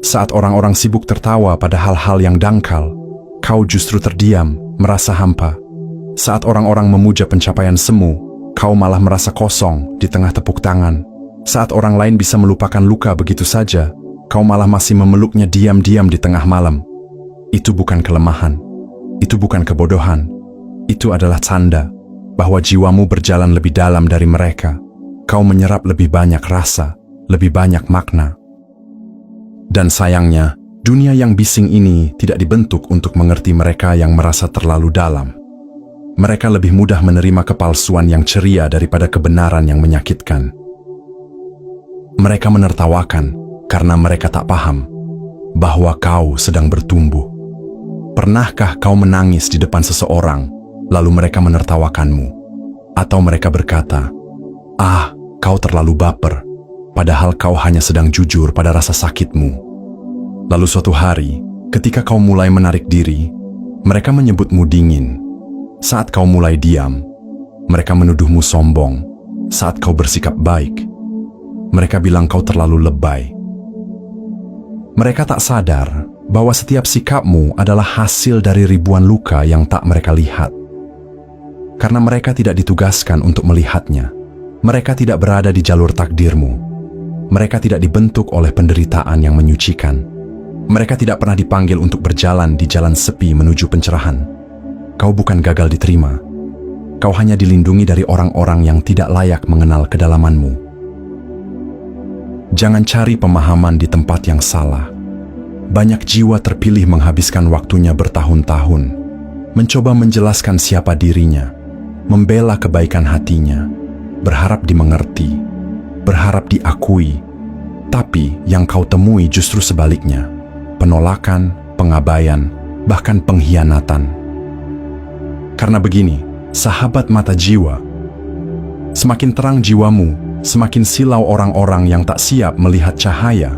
Saat orang-orang sibuk tertawa pada hal-hal yang dangkal, kau justru terdiam, merasa hampa. Saat orang-orang memuja pencapaian semu, kau malah merasa kosong di tengah tepuk tangan. Saat orang lain bisa melupakan luka begitu saja, kau malah masih memeluknya diam-diam di tengah malam. Itu bukan kelemahan, itu bukan kebodohan, itu adalah tanda bahwa jiwamu berjalan lebih dalam dari mereka. Kau menyerap lebih banyak rasa, lebih banyak makna. Dan sayangnya, dunia yang bising ini tidak dibentuk untuk mengerti mereka yang merasa terlalu dalam. Mereka lebih mudah menerima kepalsuan yang ceria daripada kebenaran yang menyakitkan. Mereka menertawakan karena mereka tak paham bahwa kau sedang bertumbuh. Pernahkah kau menangis di depan seseorang, lalu mereka menertawakanmu? Atau mereka berkata, "Ah, kau terlalu baper," padahal kau hanya sedang jujur pada rasa sakitmu. Lalu suatu hari, ketika kau mulai menarik diri, mereka menyebutmu dingin. Saat kau mulai diam, mereka menuduhmu sombong. Saat kau bersikap baik, mereka bilang kau terlalu lebay. Mereka tak sadar bahwa setiap sikapmu adalah hasil dari ribuan luka yang tak mereka lihat. Karena mereka tidak ditugaskan untuk melihatnya. Mereka tidak berada di jalur takdirmu. Mereka tidak dibentuk oleh penderitaan yang menyucikan. Mereka tidak pernah dipanggil untuk berjalan di jalan sepi menuju pencerahan. Kau bukan gagal diterima. Kau hanya dilindungi dari orang-orang yang tidak layak mengenal kedalamanmu. Jangan cari pemahaman di tempat yang salah. Banyak jiwa terpilih menghabiskan waktunya bertahun-tahun, mencoba menjelaskan siapa dirinya, membela kebaikan hatinya, berharap dimengerti, berharap diakui. Tapi yang kau temui justru sebaliknya. Penolakan, pengabaian, bahkan pengkhianatan. Karena begini, sahabat mata jiwa, semakin terang jiwamu, semakin silau orang-orang yang tak siap melihat cahaya.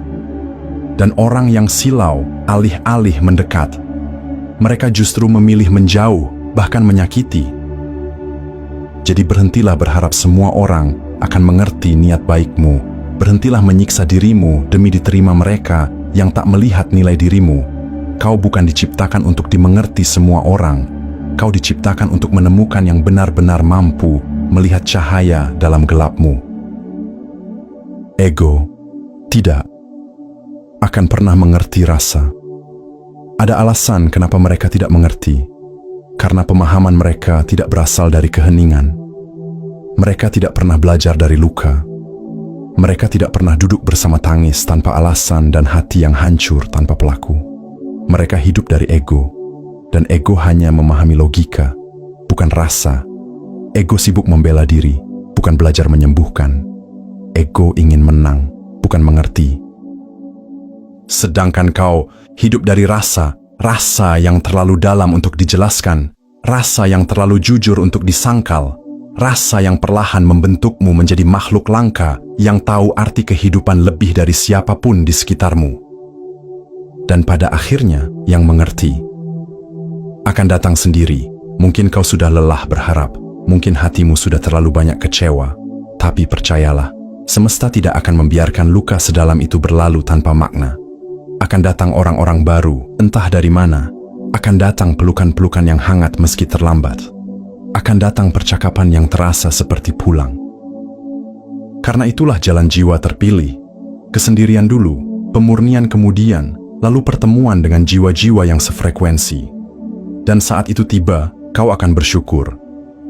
Dan orang yang silau, alih-alih mendekat, mereka justru memilih menjauh, bahkan menyakiti. Jadi berhentilah berharap semua orang akan mengerti niat baikmu. Berhentilah menyiksa dirimu demi diterima mereka yang tak melihat nilai dirimu. Kau bukan diciptakan untuk dimengerti semua orang. Kau diciptakan untuk menemukan yang benar-benar mampu melihat cahaya dalam gelapmu. Ego tidak akan pernah mengerti rasa. Ada alasan kenapa mereka tidak mengerti. Karena pemahaman mereka tidak berasal dari keheningan. Mereka tidak pernah belajar dari luka. Mereka tidak pernah duduk bersama tangis tanpa alasan dan hati yang hancur tanpa pelaku. Mereka hidup dari ego, dan ego hanya memahami logika, bukan rasa. Ego sibuk membela diri, bukan belajar menyembuhkan. Ego ingin menang, bukan mengerti. Sedangkan kau hidup dari rasa, rasa yang terlalu dalam untuk dijelaskan, rasa yang terlalu jujur untuk disangkal, rasa yang perlahan membentukmu menjadi makhluk langka yang tahu arti kehidupan lebih dari siapapun di sekitarmu. Dan pada akhirnya, yang mengerti akan datang sendiri. Mungkin kau sudah lelah berharap, mungkin hatimu sudah terlalu banyak kecewa. Tapi percayalah, semesta tidak akan membiarkan luka sedalam itu berlalu tanpa makna. Akan datang orang-orang baru, entah dari mana. Akan datang pelukan-pelukan yang hangat meski terlambat. Akan datang percakapan yang terasa seperti pulang. Karena itulah jalan jiwa terpilih. Kesendirian dulu, pemurnian kemudian, lalu pertemuan dengan jiwa-jiwa yang sefrekuensi. Dan saat itu tiba, kau akan bersyukur.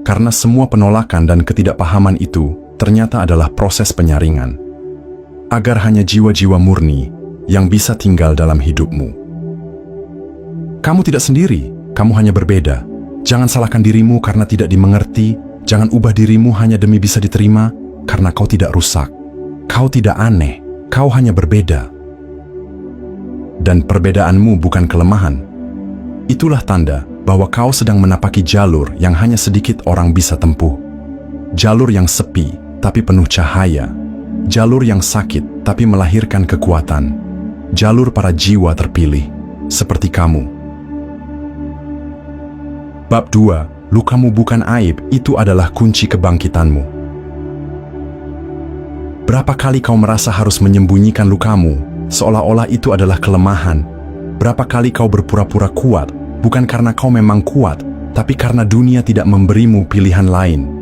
Karena semua penolakan dan ketidakpahaman itu ternyata adalah proses penyaringan. Agar hanya jiwa-jiwa murni yang bisa tinggal dalam hidupmu. Kamu tidak sendiri, kamu hanya berbeda. Jangan salahkan dirimu karena tidak dimengerti, jangan ubah dirimu hanya demi bisa diterima, karena kau tidak rusak. Kau tidak aneh, kau hanya berbeda. Dan perbedaanmu bukan kelemahan. Itulah tanda bahwa kau sedang menapaki jalur yang hanya sedikit orang bisa tempuh. Jalur yang sepi, tapi penuh cahaya. Jalur yang sakit, tapi melahirkan kekuatan. Jalur para jiwa terpilih, seperti kamu. Bab 2, lukamu bukan aib, itu adalah kunci kebangkitanmu. Berapa kali kau merasa harus menyembunyikan lukamu, seolah-olah itu adalah kelemahan. Berapa kali kau berpura-pura kuat, bukan karena kau memang kuat, tapi karena dunia tidak memberimu pilihan lain.